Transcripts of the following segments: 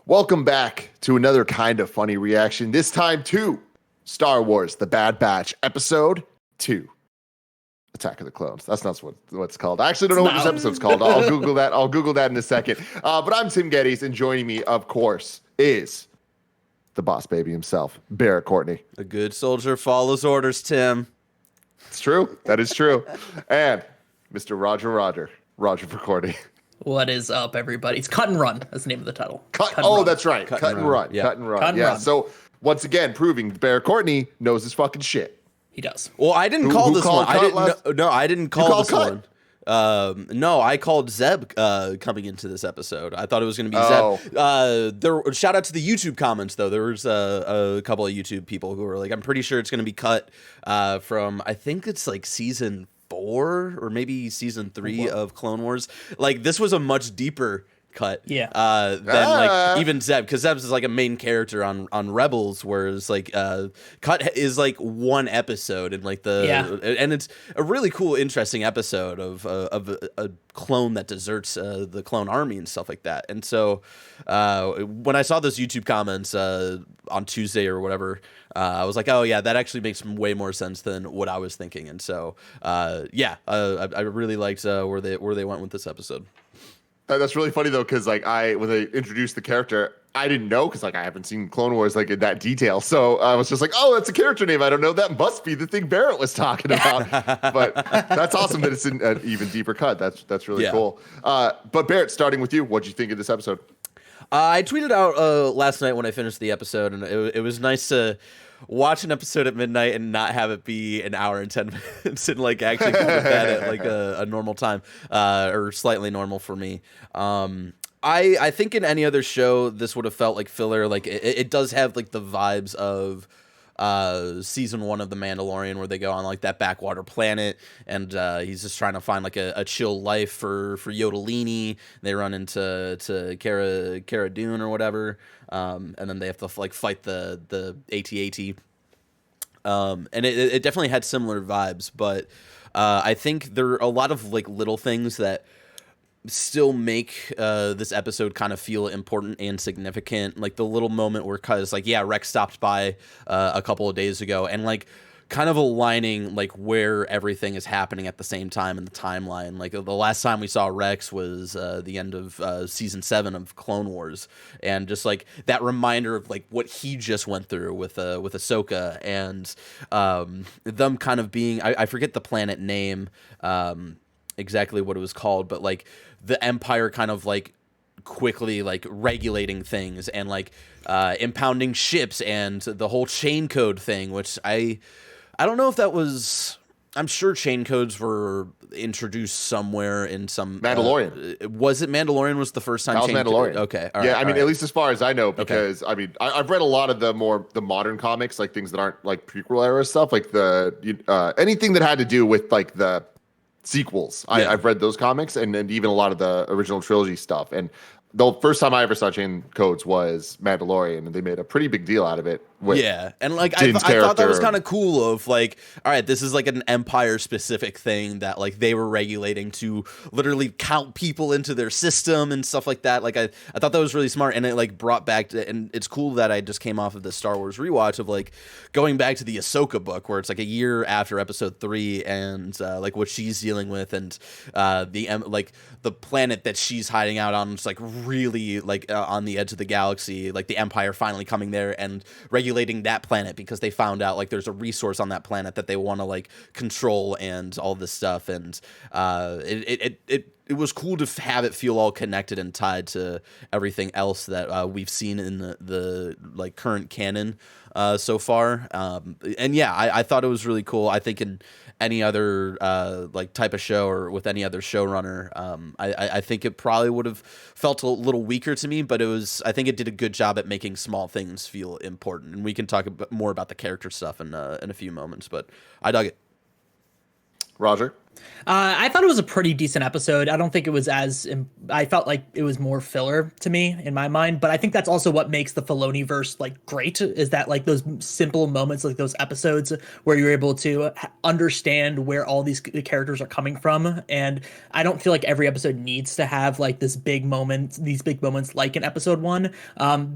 Welcome back to another kind of funny reaction, this time to Star Wars The Bad Batch, Episode 2, Attack of the Clones. That's not what it's called. I actually don't know what this episode's called. I'll Google that. I'll Google that in a second. But I'm Tim Gettys, and joining me, of course, is the boss baby himself, Barrett Courtney. A good soldier follows orders, Tim. It's true. That is true. And Mr. Roger for Courtney. What is up, everybody? It's Cut and Run. That's the name of the title. That's right. Cut and Run. Yeah. Cut and Run. Cut and Run. So once again, proving Barrett Courtney knows his fucking shit. He does. Well, I didn't call this one. I didn't call this Cut? one. No, I called Zeb coming into this episode. I thought it was going to be Zeb. Shout out to the YouTube comments, though. There was a couple of YouTube people who were like, I'm pretty sure it's going to be cut from, I think it's like season 4 or maybe season 3 of Clone Wars. Like, this was a much deeper cut than like even Zeb, because Zeb is like a main character on Rebels, whereas like Cut is like one episode and like and it's a really cool, interesting episode of a clone that deserts the clone army and stuff like that. And so when I saw those YouTube comments on Tuesday or whatever, I was like, oh yeah, that actually makes way more sense than what I was thinking. And so I really liked where they went with this episode. That's really funny though, because like when they introduced the character, I didn't know, because like I haven't seen Clone Wars like in that detail. So I was just like, oh, that's a character name. I don't know. That must be the thing Barrett was talking about. But that's awesome that it's in an even deeper cut. That's really cool. But Barrett, starting with you, what'd you think of this episode? I tweeted out last night when I finished the episode, and it was nice to watch an episode at midnight and not have it be an hour and 10 minutes and like actually go to bed at like a normal time or slightly normal for me. I think in any other show this would have felt like filler. Like it does have like the vibes of season 1 of The Mandalorian, where they go on like that backwater planet and he's just trying to find like a chill life for Yodalini. They run into Cara Dune or whatever, and then they have to like fight the AT-AT. And it definitely had similar vibes, but I think there are a lot of like little things that still make this episode kind of feel important and significant. Like the little moment where Cuz like, yeah, Rex stopped by a couple of days ago, and like kind of aligning like where everything is happening at the same time in the timeline. Like the last time we saw Rex was the end of season 7 of Clone Wars, and just like that reminder of like what he just went through with Ahsoka, and them kind of being, I forget the planet name exactly what it was called, but like the Empire kind of like quickly like regulating things and like impounding ships and the whole chain code thing, which I don't know if that was, I'm sure chain codes were introduced somewhere in some Mandalorian. Was it Mandalorian was the first time? That was Mandalorian. Okay. All right, I mean, at least as far as I know, because I mean, I've read a lot of the modern comics, like things that aren't like prequel era stuff, like anything that had to do with like the sequels. I've read those comics and even a lot of the original trilogy stuff. And the first time I ever saw chain codes was Mandalorian, and they made a pretty big deal out of it. And like I thought that was kind of cool. Of like, all right, this is like an Empire specific thing that like they were regulating to literally count people into their system and stuff like that. Like I thought that was really smart, and it like brought back and it's cool that I just came off of the Star Wars rewatch of like going back to the Ahsoka book, where it's like a year after Episode 3, and like what she's dealing with, and the planet that she's hiding out on is like really like on the edge of the galaxy, like the Empire finally coming there and regulating that planet because they found out like there's a resource on that planet that they want to like control and all this stuff. And it was cool to have it feel all connected and tied to everything else that we've seen in the like current canon so far. And yeah, I thought it was really cool. I think in any other like type of show or with any other showrunner, I think it probably would have felt a little weaker to me, but I think it did a good job at making small things feel important. And we can talk more about the character stuff in a few moments, but I dug it. Roger? I thought it was a pretty decent episode. I don't think it was I felt like it was more filler to me in my mind, but I think that's also what makes the Filoni verse like great, is that like those simple moments, like those episodes where you're able to understand where all these characters are coming from. And I don't feel like every episode needs to have like these big moments like in episode 1.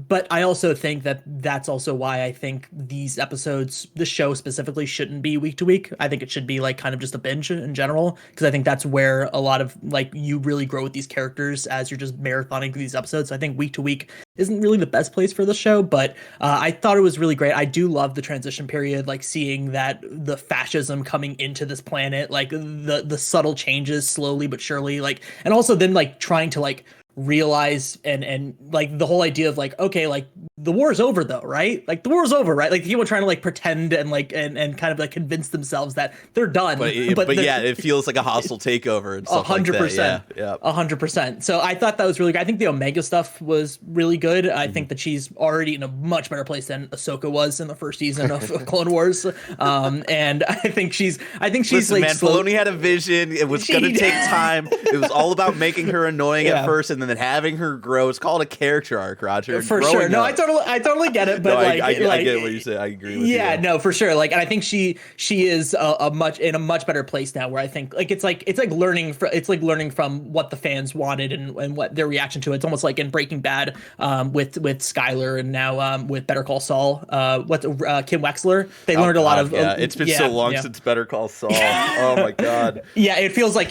But I also think that that's also why I think these episodes, the show specifically, shouldn't be week to week. I think it should be like kind of just a binge in general, because I think that's where a lot of like you really grow with these characters as you're just marathoning through these episodes. So I think week to week isn't really the best place for the show, but I thought it was really great. I do love the transition period, like seeing that the fascism coming into this planet, like the subtle changes slowly but surely, like, and also then like trying to like realize and like the whole idea of like, okay, like the war's over though, right? Like the war's over, right? Like people trying to like pretend and like and kind of like convince themselves that they're done. But yeah, it feels like a hostile takeover and stuff 100%. Like that. Yeah, 100%. So I thought that was really good. I think the Omega stuff was really good. I think that she's already in a much better place than Ahsoka was in the first season of Clone Wars. And I think she's Listen, like man, Filoni had a vision. It was going to take time. It was all about making her annoying at first and then having her grow. It's called a character arc, Roger. For sure. No, I totally get it. But no, I get what you say. I agree with you. Yeah, no, for sure. Like, and I think she is a much better place now. Where I think like it's like learning from what the fans wanted and what their reaction to it. It's almost like in Breaking Bad with Skyler, and now with Better Call Saul. Kim Wexler. They learned a lot of. Yeah, it's been so long since Better Call Saul. Oh my god. Yeah, it feels like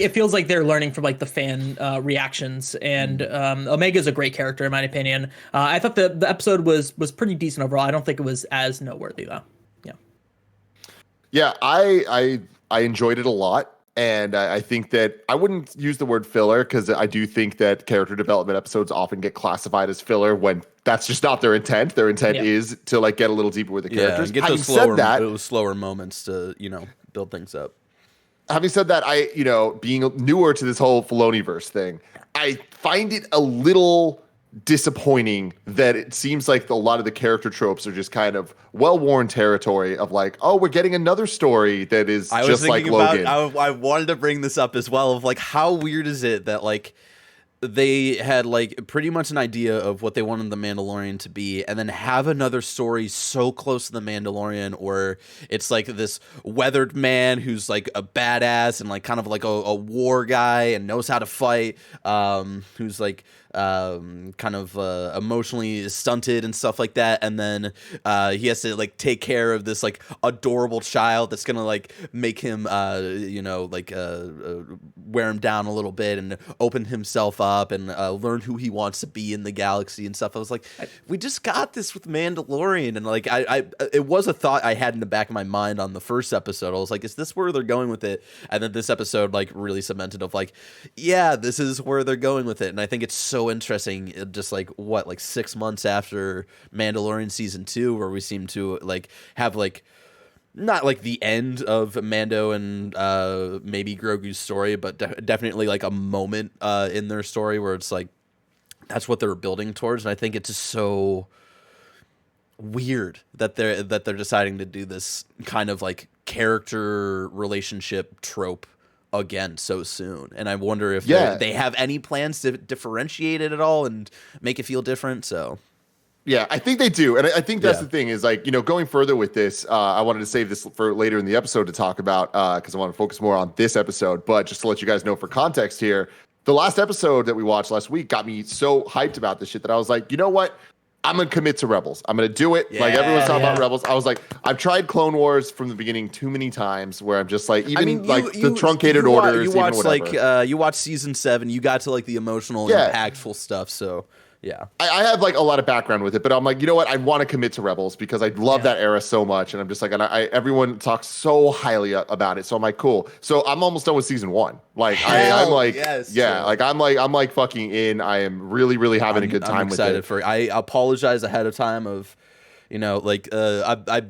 they're learning from like the fan reactions, and Omega's a great character in my opinion. I thought the episode was pretty decent overall. I don't think it was as noteworthy though. Yeah, I enjoyed it a lot. And I think that I wouldn't use the word filler, because I do think that character development episodes often get classified as filler when that's just not their intent. Their intent is to like get a little deeper with the characters. And get those slower moments to, build things up. Having said that, being newer to this whole Filoniverse thing, I find it a little disappointing that it seems like a lot of the character tropes are just kind of well-worn territory of like, oh, we're getting another story that is just like Logan. I wanted to bring this up as well, of like, how weird is it that like they had like pretty much an idea of what they wanted the Mandalorian to be, and then have another story so close to the Mandalorian where it's like this weathered man who's like a badass and like kind of like a war guy and knows how to fight, who's like kind of emotionally stunted and stuff like that, and then he has to like take care of this like adorable child that's gonna like make him wear him down a little bit and open himself up and learn who he wants to be in the galaxy and stuff. I was like, we just got this with Mandalorian, and like I it was a thought I had in the back of my mind on the first episode. I was like, is this where they're going with it? And then this episode like really cemented of like, yeah, this is where they're going with it. And I think it's so interesting, just like 6 months after Mandalorian season 2, where we seem to like have like not like the end of Mando and maybe Grogu's story, but definitely like a moment in their story where it's like that's what they're building towards. And I think it's just so weird that they're deciding to do this kind of like character relationship trope again so soon. And I wonder if they have any plans to differentiate it at all and make it feel different. So yeah, I think they do. And I think that's the thing is like, going further with this, I wanted to save this for later in the episode to talk about, because I want to focus more on this episode. But just to let you guys know for context here, the last episode that we watched last week got me so hyped about this shit that I was like, you know what? I'm going to commit to Rebels. I'm going to do it. Yeah, like everyone's talking about Rebels. I was like, I've tried Clone Wars from the beginning too many times where I'm just like, the truncated orders. You watch you watch season 7, you got to like the emotional, impactful stuff. So yeah, I have like a lot of background with it, but I'm like, you know what? I want to commit to Rebels because I love that era so much. And I'm just like, and everyone talks so highly about it. So I'm like, cool. So I'm almost done with season 1. Like I'm like, like I'm like fucking in. I am really, really having a good time with it. I'm excited I apologize ahead of time of, I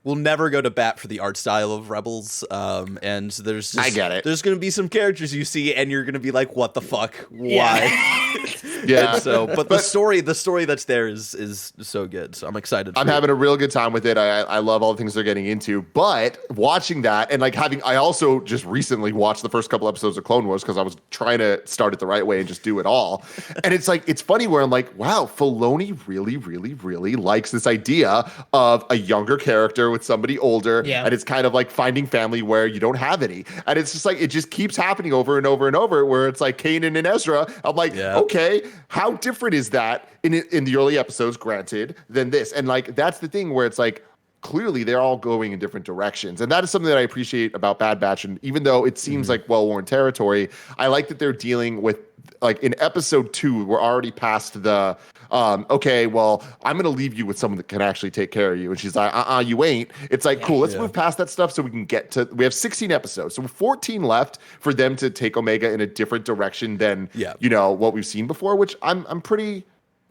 will never go to bat for the art style of Rebels. And there's I get it. There's going to be some characters you see and you're going to be like, what the fuck? Why? Yeah. And so, but the story that's there is so good. So I'm excited. I'm having a real good time with it. I love all the things they're getting into. But watching that and like I also just recently watched the first couple episodes of Clone Wars because I was trying to start it the right way and just do it all. And it's like, it's funny where I'm like, wow, Filoni really, really, really likes this idea of a younger character with somebody older. Yeah. And it's kind of like finding family where you don't have any. And it's just like, it just keeps happening over and over and over where it's like Kanan and Ezra. I'm like, okay, how different is that in the early episodes, granted, than this? And like, that's the thing where it's like, clearly they're all going in different directions. And that is something that I appreciate about Bad Batch. And even though it seems like well-worn territory, I like that they're dealing with, like in episode 2, we're already past the, okay, well, I'm going to leave you with someone that can actually take care of you. And she's like, you ain't. It's like, cool, let's move past that stuff so we can get to, we have 16 episodes. So 14 left for them to take Omega in a different direction than, you know, what we've seen before, which I'm pretty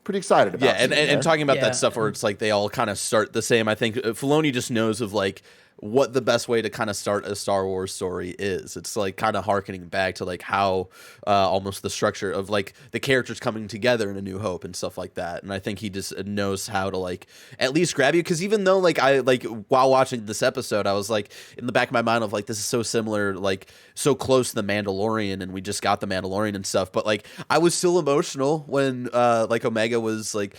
excited about. Yeah, and talking about that stuff where it's like they all kind of start the same. I think Filoni just knows of like what the best way to kind of start a Star Wars story is. It's like kind of harkening back to like how almost the structure of like the characters coming together in A New Hope and stuff like that. And I think he just knows how to like at least grab you. Because even though like I like while watching this episode, I was like in the back of my mind of like, this is so similar, like so close to The Mandalorian, and we just got The Mandalorian and stuff. But like I was still emotional when like Omega was like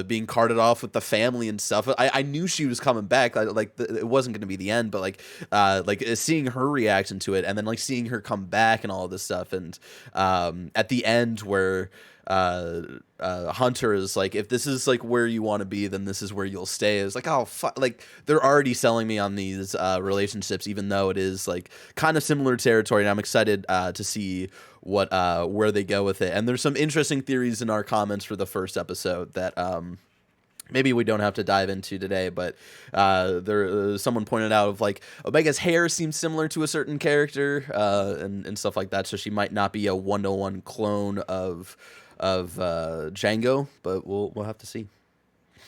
being carted off with the family and stuff. I knew she was coming back. It wasn't going to be the end, but like seeing her reaction to it, and then like seeing her come back and all of this stuff, and at the end where Hunter is like, if this is like where you want to be, then this is where you'll stay. It's like, oh fuck, like they're already selling me on these relationships, even though it is like kind of similar territory, and I'm excited to see what where they go with it. And there's some interesting theories in our comments for the first episode that maybe we don't have to dive into today, but someone pointed out of like Omega's hair seems similar to a certain character and stuff like that, so she might not be a 1-to-1 clone of Django, but we'll have to see.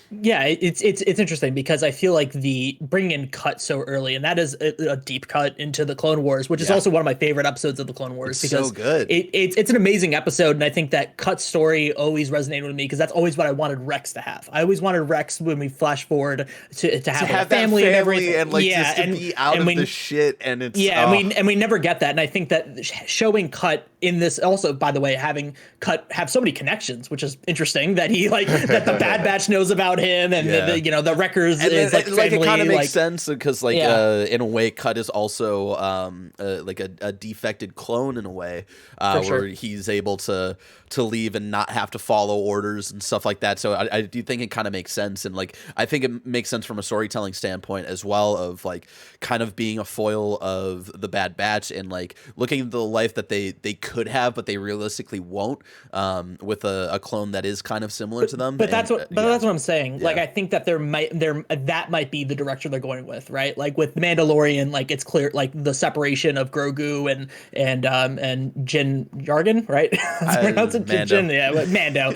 Yeah, it's interesting because I feel like the bringing in Cut so early, and that is a deep cut into the Clone Wars, which is also one of my favorite episodes of the Clone Wars. It's because so good. It's an amazing episode, and I think that Cut's story always resonated with me because that's always what I wanted Rex to have. I always wanted Rex, when we flash forward, to have a family and everything, and like just to be out of the shit, and it's and we never get that, and I think that showing Cut in this also, by the way, having Cut have so many connections, which is interesting that he like that the Bad Batch knows about him, and the Wreckers is like family. It kind of makes sense because like in a way Cut is also like a defected clone in a way, where he's able to leave and not have to follow orders and stuff like that. So I do think it kind of makes sense, and like I think it makes sense from a storytelling standpoint as well, of like kind of being a foil of the Bad Batch and like looking at the life that they could have but they realistically won't, with a clone that is kind of similar to them. But that's what I'm saying. Like I think that that might be the direction they're going with, right? Like with Mandalorian, like it's clear like the separation of Grogu and Jin Jargon, right? Mando.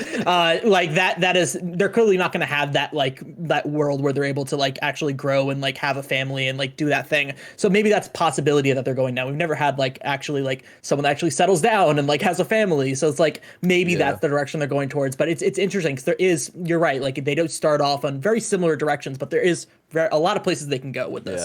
Like that is, they're clearly not going to have that like that world where they're able to like actually grow and like have a family and like do that thing. So maybe that's a possibility that they're going down. We've never had like actually like someone that actually settles down and like has a family. So it's like maybe that's the direction they're going towards. But it's interesting because there is, you're right, like they don't start off on very similar directions, but there is a lot of places they can go with this.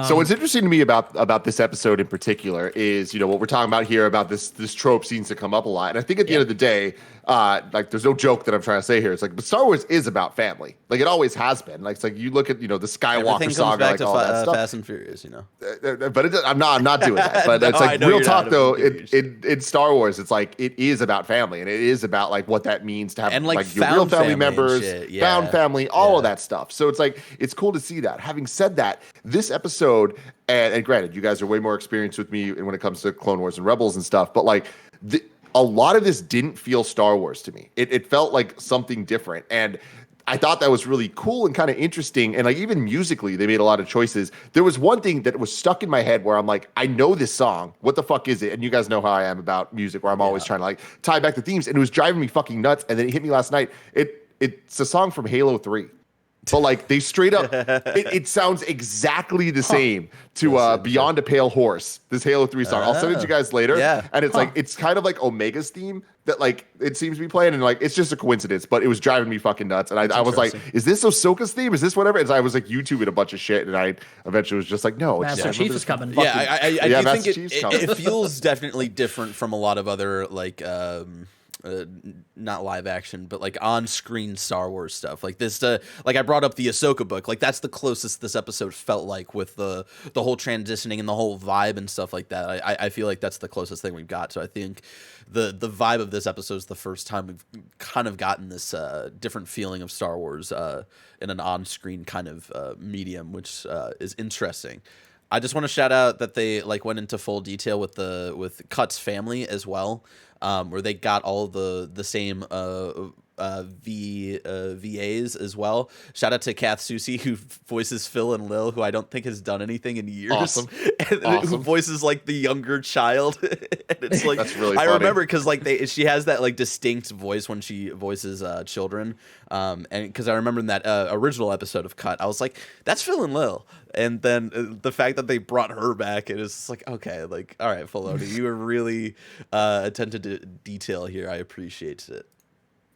So what's interesting to me about this episode in particular is, what we're talking about here about this trope seems to come up a lot. And I think at the end of the day, like there's no joke that I'm trying to say here. It's like, but Star Wars is about family. Like it always has been. Like it's like you look at, the Skywalker saga, like all that stuff. Fast and Furious, But I'm not doing that. But it's like real talk though. In Star Wars, it's like it is about family, and it is about like what that means to have and like your real family members, found family, all of that stuff. So it's like it's cool to see that. Having said that, this episode, and granted, you guys are way more experienced with me when it comes to Clone Wars and Rebels and stuff, but like a lot of this didn't feel Star Wars to me. It felt like something different, and I thought that was really cool and kind of interesting. And like even musically, they made a lot of choices. There was one thing that was stuck in my head where I'm like, I know this song. What the fuck is it? And you guys know how I am about music, where I'm always trying to like tie back the themes, and it was driving me fucking nuts. And then it hit me last night. It's a song from Halo 3. but like they straight up, it sounds exactly the same to Beyond a Pale Horse, this Halo 3 song. I'll send it to you guys later. Yeah. And it's like, it's kind of like Omega's theme that like it seems to be playing, and like it's just a coincidence, but it was driving me fucking nuts. And I was like, is this Ahsoka's theme? Is this whatever? And I was like YouTubing a bunch of shit, and I eventually was just like, no, it's Master Chief is coming. Yeah, I do Master think Chief's coming. it feels definitely different from a lot of other like not live action, but like on-screen Star Wars stuff. Like this, like I brought up the Ahsoka book. Like that's the closest this episode felt like with the whole transitioning and the whole vibe and stuff like that. I feel like that's the closest thing we've got. So I think the vibe of this episode is the first time we've kind of gotten this different feeling of Star Wars in an on-screen kind of medium, which is interesting. I just want to shout out that they like went into full detail with Cut's family as well, where they got all the same VAs as well. Shout out to Kath Soucie, who voices Phil and Lil, who I don't think has done anything in years. Awesome. And who voices like the younger child. And it's like that's really I funny. remember because like she has that like distinct voice when she voices children. And because I remember in that original episode of Cut, I was like, that's Phil and Lil. And then the fact that they brought her back, it is like, okay, like, all right, Filoni, you were really attentive to detail here. I appreciate it.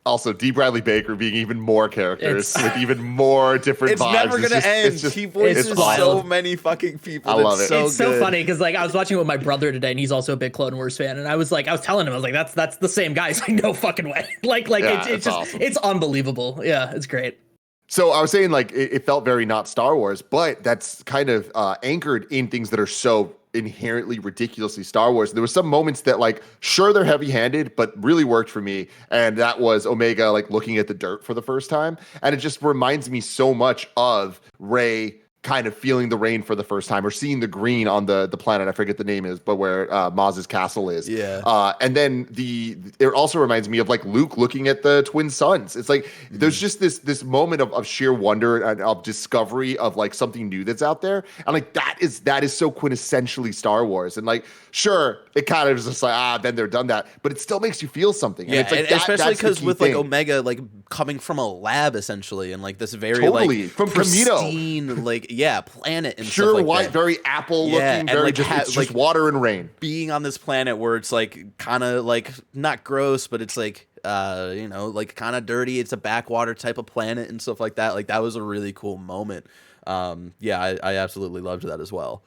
Also, D. Bradley Baker being even more characters with even more different It's vibes. never gonna end. It's just, He voices it's so wild. many fucking people. I love it. So It's so good. funny because like I was watching it with my brother today, and he's also a big Clone Wars fan, and I was telling him, I was like, that's the same guy. He's like, no fucking way. like Yeah, it's just awesome. it's unbelievable. Yeah, it's great. So I was saying like it felt very not Star Wars, but that's kind of anchored in things that are so inherently ridiculously Star Wars. There were some moments that like, sure, they're heavy-handed, but really worked for me. And that was Omega like looking at the dirt for the first time. And it just reminds me so much of Rey kind of feeling the rain for the first time, or seeing the green on the planet. I forget the name is, but where Maz's castle is. Yeah. And then it also reminds me of like Luke looking at the twin suns. It's like there's just this moment of sheer wonder and of discovery of like something new that's out there. And like that is so quintessentially Star Wars. And like, sure, it kind of is just like, been there, done that, but it still makes you feel something. Yeah, and it's like and especially that's the because key with thing. like Omega like coming from a lab essentially, and like this very Totally, like from Camino. pristine like planet and Pure stuff like white, that. very apple Yeah, looking, and, very like, just, it's just like, water and rain. Being on this planet where it's like kind of like not gross, but it's like like kind of dirty. It's a backwater type of planet and stuff like that. Like that was a really cool moment. I absolutely loved that as well.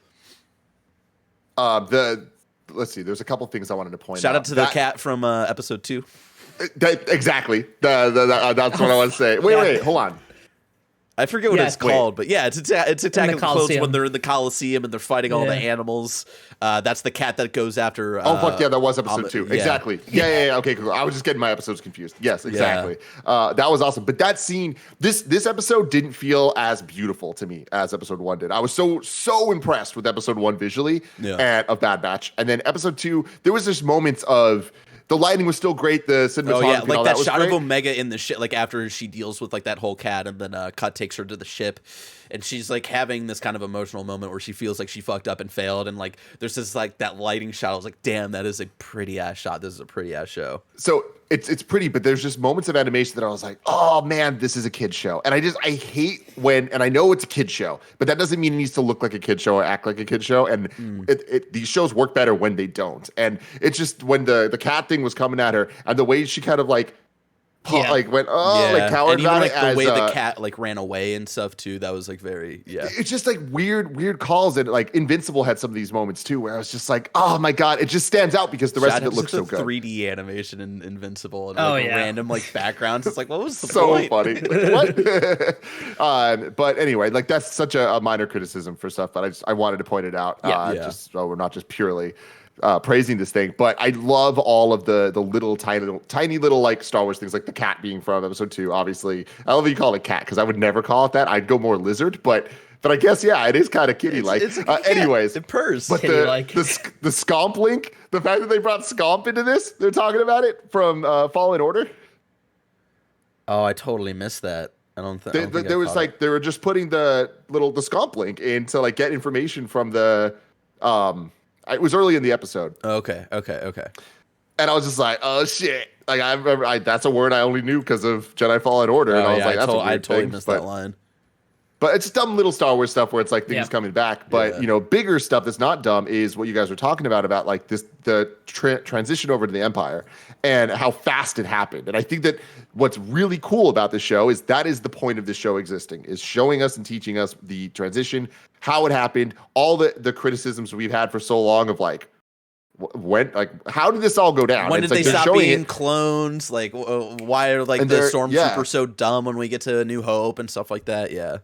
Let's see. There's a couple things I wanted to point out. Shout out to the cat from episode 2. Exactly. That's what I want to say. Wait, hold on. I forget what Yeah, it's called, but yeah, it's Attack of the Clones Coliseum. when they're in the Coliseum and they're fighting all the animals. That's the cat that goes after. Oh fuck yeah, that was episode 2. yeah. Exactly. Yeah. Okay, cool. I was just getting my episodes confused. Yes, exactly. That was awesome. But that scene, this episode didn't feel as beautiful to me as episode 1 did. I was so impressed with episode 1 visually and of Bad Batch, and then episode 2, there was just moments of. The lighting was still great. The cinematography, Oh yeah, and like all that was shot great. of Omega in the ship, like after she deals with like that whole cat, and then Cut takes her to the ship, and she's like having this kind of emotional moment where she feels like she fucked up and failed, and like there's this like that lighting shot. I was like, damn, that is a pretty ass shot. This is a pretty ass show. So it's pretty, but there's just moments of animation that I was like, oh man, this is a kid show. And I hate when, and I know it's a kid show, but that doesn't mean it needs to look like a kid show or act like a kid show. And these shows work better when they don't. And it's just when the cat thing was coming at her and the way she kind of like like went like cowered and even about like it the as, way the cat like ran away and stuff too. That was like very It's just like weird calls, and like Invincible had some of these moments too where I was just like, oh my god, it just stands out because the rest Shout of out it looks to so the good. 3D animation in Invincible and Oh, like yeah. random like backgrounds. It's like, what was the So point? funny. Like, what? But anyway, like that's such a minor criticism for stuff, but I wanted to point it out. Yeah. Just so we're not just purely praising this thing, but I love all of the little tiny little like Star Wars things, like the cat being from episode 2. Obviously, I love that you call it cat because I would never call it that. I'd go more lizard, but I guess it is kind of kitty like. It's like a cat. Anyways, It purrs. but Kitty-like. the Scomp link, the fact that they brought Scomp into this, they're talking about it from Fallen Order. Oh, I totally missed that. I don't think There was like they were just putting the Scomp link in to like get information from the it was early in the episode. Okay. And I was just like, oh shit. Like I remember that's a word I only knew because of Jedi Fallen Order. And I was like, that's a weird I totally thing. missed But that line. But it's dumb little Star Wars stuff where it's like things coming back. But, bigger stuff that's not dumb is what you guys were talking about like the transition over to the Empire and how fast it happened. And I think that what's really cool about the show is that is the point of the show existing, is showing us and teaching us the transition, how it happened, all the criticisms we've had for so long of like, how did this all go down? When did they stop being clones? Like, why are like the stormtroopers so dumb when we get to A New Hope and stuff like that? Yeah.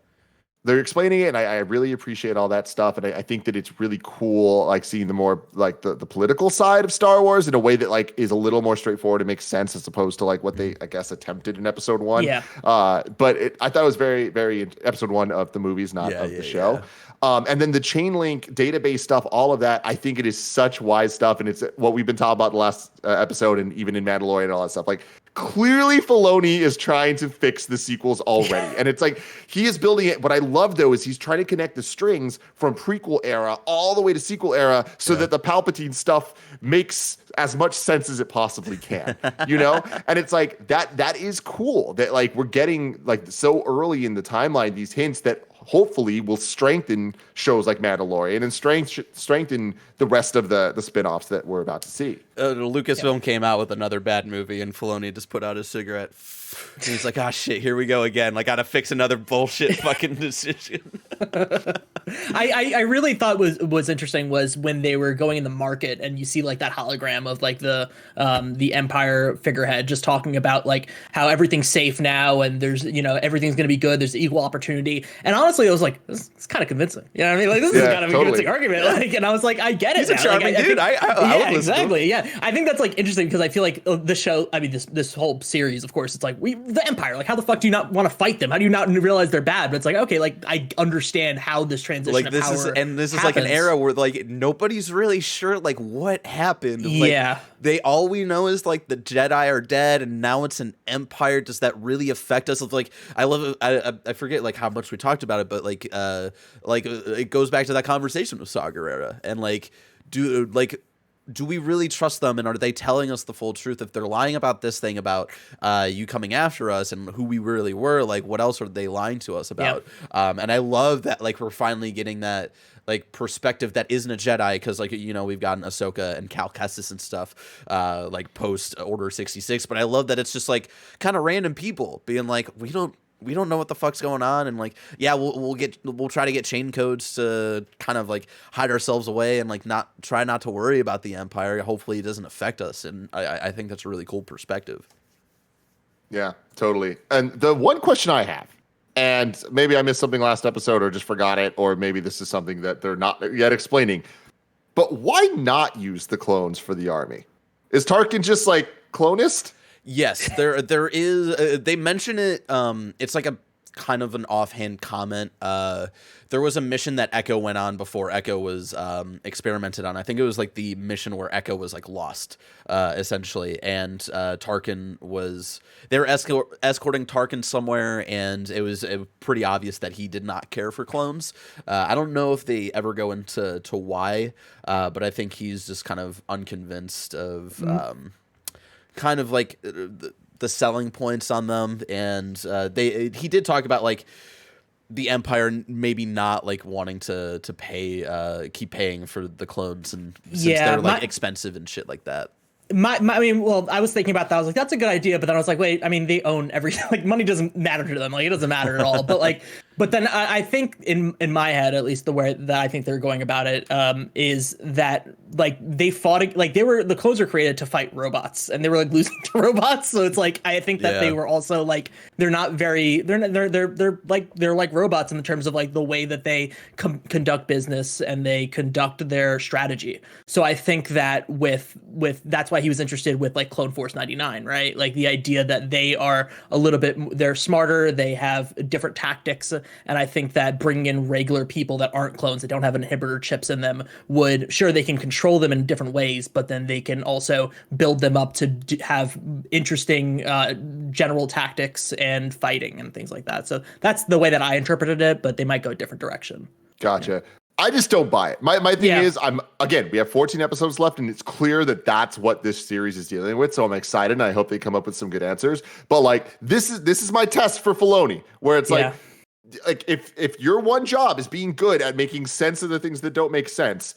They're explaining it, and I really appreciate all that stuff. And I think that it's really cool, like seeing the more like the political side of Star Wars in a way that like is a little more straightforward and makes sense as opposed to like what they, I guess, attempted in episode 1. Yeah. But I thought it was very, very episode 1 of the movies, not of the show. Yeah. And then the chain link database stuff, all of that, I think it is such wise stuff. And it's what we've been talking about the last episode and even in Mandalorian and all that stuff. Like, clearly Filoni is trying to fix the sequels already. And it's like, he is building it. What I love, though, is he's trying to connect the strings from prequel era all the way to sequel era so that the Palpatine stuff makes as much sense as it possibly can, And it's like, that is cool that like we're getting like so early in the timeline, these hints that hopefully will strengthen shows like Mandalorian and strengthen the rest of the spin-offs that we're about to see. Lucasfilm came out with another bad movie and Filoni just put out his cigarette. And he's like, shit, here we go again. Like, gotta fix another bullshit fucking decision. I really thought was interesting was when they were going in the market and you see like that hologram of like the Empire figurehead just talking about like how everything's safe now and there's everything's gonna be good, there's equal opportunity. And honestly I was like, this is kind of convincing. You know what I mean? Like, this is kind of a convincing argument. Like, and I was like, I get it. He's a charming dude. I exactly. Yeah. I think that's like interesting because I feel like the show, I mean this whole series, of course, it's like the Empire, like how the fuck do you not want to fight them? How do you not realize they're bad? But it's like, okay, like I understand how this transition like of this power is happens. like an era where like nobody's really sure like what happened. Yeah. Like, all we know is like the Jedi are dead and now it's an Empire. Does that really affect us? Like, I love it. I forget like how much we talked about it, but like it goes back to that conversation with Saw Gerrera and like do we really trust them, and are they telling us the full truth? If they're lying about this thing about you coming after us and who we really were, like what else are they lying to us about? Yep. And I love that like we're finally getting that like perspective that isn't a Jedi, because like we've gotten Ahsoka and Cal Kestis and stuff like post Order 66, but I love that it's just like kind of random people being like we don't know what the fuck's going on, and like we'll try to get chain codes to kind of like hide ourselves away and like try not to worry about the Empire. Hopefully it doesn't affect us, and I think that's a really cool perspective. Yeah, totally. And the one question I have, and maybe I missed something last episode or just forgot it, or maybe this is something that they're not yet explaining, but why not use the clones for the army? Is Tarkin just like clonist? Yes, there is. They mention it. It's like a kind of an offhand comment. There was a mission that Echo went on before Echo was experimented on. I think it was like the mission where Echo was like lost, essentially, and Tarkin was. They were escorting Tarkin somewhere, and it was pretty obvious that he did not care for clones. I don't know if they ever go into why, but I think he's just kind of unconvinced of. Kind of like the selling points on them, and he did talk about like the Empire maybe not like wanting to keep paying for the clones, and since they're like expensive and shit like that. I mean, well, I was thinking about that. I was like, that's a good idea, but then I was like, wait, I mean, they own everything. Like, money doesn't matter to them. Like, it doesn't matter at all. But then I think in my head, at least the way that I think they're going about it, is that like they fought, like the clones were created to fight robots, and they were like losing to robots. So it's like I think that they were also like they're like robots in the terms of like the way that they conduct business and they conduct their strategy. So I think that with that's why he was interested with like Clone Force 99, right? Like the idea that they are they're smarter, they have different tactics. And I think that bringing in regular people that aren't clones, that don't have inhibitor chips in them, they can control them in different ways, but then they can also build them up to have interesting general tactics and fighting and things like that. So that's the way that I interpreted it, but they might go a different direction. Gotcha. Yeah. I just don't buy it. My thing is, we have 14 episodes left, and it's clear that that's what this series is dealing with. So I'm excited, and I hope they come up with some good answers. But like, this is my test for Filoni, where it's like, like if your one job is being good at making sense of the things that don't make sense,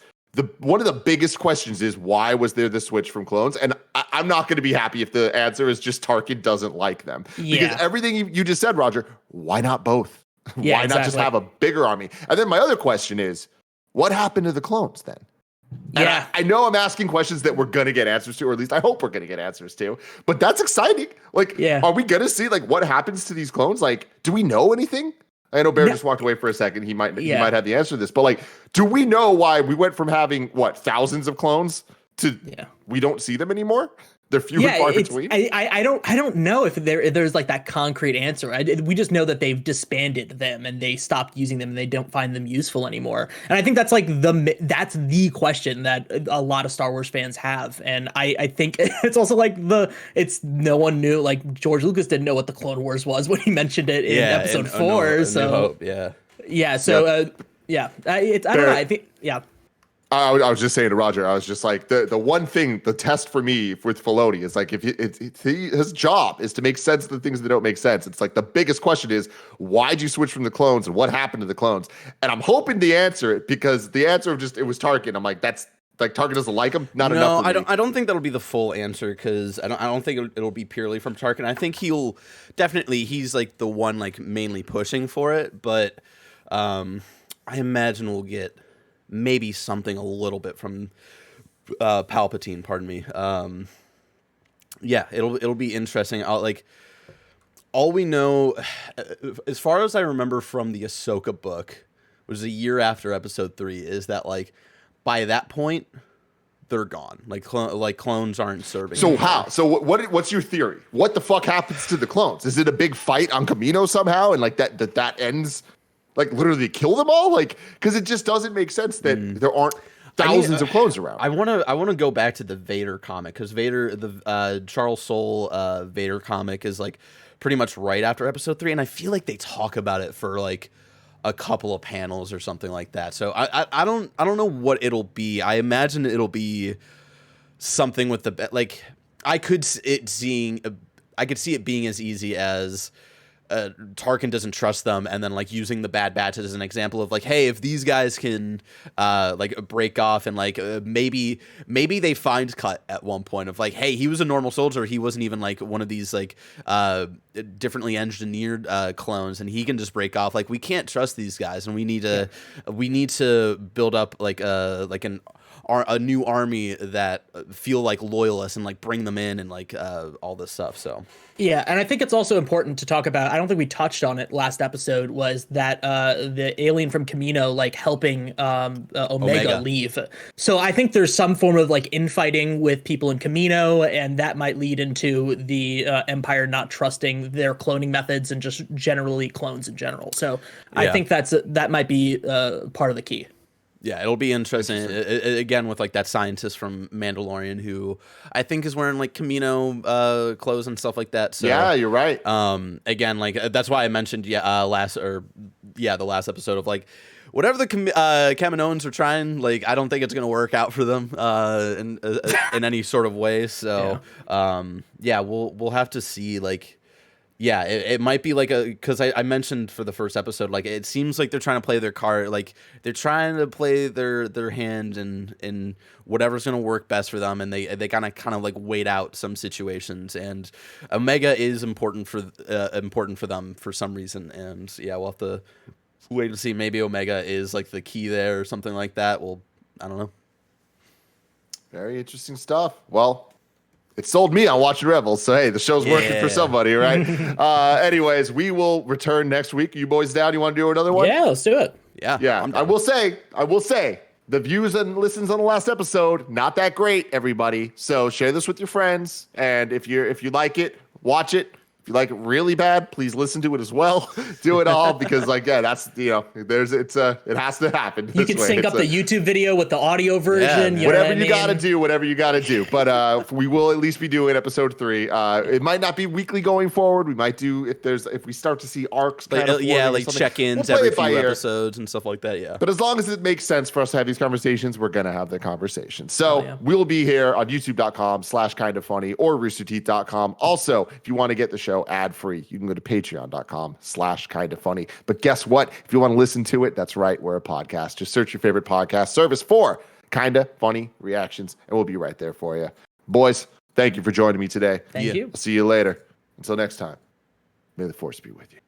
one of the biggest questions is why was there the switch from clones? And I'm not going to be happy if the answer is just Tarkin doesn't like them. Because everything you just said, Roger, why not both? Yeah, why not just have a bigger army? And then my other question is, what happened to the clones then? Yeah. I know I'm asking questions that we're going to get answers to, or at least I hope we're going to get answers to, but that's exciting. Like, are we going to see like what happens to these clones? Like, do we know anything? I know Barrett just walked away for a second. He might have the answer to this, but like, do we know why we went from having thousands of clones to we don't see them anymore? They're few and far between. I don't know if there's like that concrete answer. We just know that they've disbanded them and they stopped using them and they don't find them useful anymore. And I think that's like that's the question that a lot of Star Wars fans have. And I think it's also like no one knew, like George Lucas didn't know what the Clone Wars was when he mentioned it in episode 4. So I don't know. I think I was just saying to Roger, I was just like, the one thing, the test for me with Filoni is like, his job is to make sense of the things that don't make sense. It's like the biggest question is, why'd you switch from the clones and what happened to the clones? And I'm hoping to answer it, because the answer of just, it was Tarkin. I'm like, that's like, Tarkin doesn't like him. Not enough. No, I don't think that'll be the full answer, because I don't think it'll be purely from Tarkin. I think he's like the one like mainly pushing for it, but I imagine we'll get maybe something a little bit from Palpatine, pardon me. It'll be interesting. All we know, as far as I remember from the Ahsoka book, which was a year after Episode 3, is that like by that point they're gone. Like clones aren't serving. So how? So what's your theory? What the fuck happens to the clones? Is it a big fight on Kamino somehow, and like that ends? Like literally kill them all, like, because it just doesn't make sense that there aren't thousands of clones around. I want to go back to the Vader comic, because the Charles Soule Vader comic is like pretty much right after Episode 3, and I feel like they talk about it for like a couple of panels or something like that. So I don't know what it'll be. I imagine it'll be something with I could see it being as easy as Tarkin doesn't trust them, and then like using the Bad Batch as an example of like, hey, if these guys can like break off, and like maybe they find Cut at one point of like, hey, he was a normal soldier, he wasn't even like one of these like differently engineered clones, and he can just break off. Like, we can't trust these guys, and we need to build up like a new army that feel like loyalists and like bring them in and like all this stuff. So yeah, and I think it's also important to talk about, I don't think we touched on it last episode, was that the alien from Kamino like helping Omega leave. So I think there's some form of like infighting with people in Kamino, and that might lead into the Empire not trusting their cloning methods and just generally clones in general. So I think that might be part of the key. Yeah, it'll be interesting. Again, with like that scientist from Mandalorian who I think is wearing like Kamino clothes and stuff like that. So yeah, you're right. Again, like that's why I mentioned the last episode of like whatever the Kaminoans are trying. Like, I don't think it's gonna work out for them in any sort of way. So we'll have to see. Like, yeah, it might be like because I mentioned for the first episode, like it seems like they're trying to play their card, like they're trying to play their hand in whatever's gonna work best for them, and they kind of like wait out some situations, and Omega is important for them for some reason, and we'll have to wait to see. Maybe Omega is like the key there or something like that. Well, I don't know. Very interesting stuff. Well, it sold me on watching Rebels, so hey, the show's working for somebody, right? Anyways, we will return next week. You boys down? You want to do another one? Yeah, let's do it. Yeah. I will say, the views and listens on the last episode, not that great, everybody. So share this with your friends, and if you like it, watch it. If you like it really bad, please listen to it as well. Do it all, because that's it has to happen. You can sync up the YouTube video with the audio version. Whatever you got to do. But we will at least be doing episode 3. It might not be weekly going forward. We might do if we start to see arcs. Like check-ins every few episodes and stuff like that. Yeah. But as long as it makes sense for us to have these conversations, we're gonna have the conversation. So we'll be here on YouTube.com/kindoffunny or roosterteeth.com. Also, if you want to get the show show ad-free. You can go to patreon.com/kindafunny. But guess what? If you want to listen to it, that's right, we're a podcast. Just search your favorite podcast service for Kinda Funny Reactions, and we'll be right there for you. Boys, thank you for joining me today. Thank you. I'll see you later. Until next time, may the force be with you.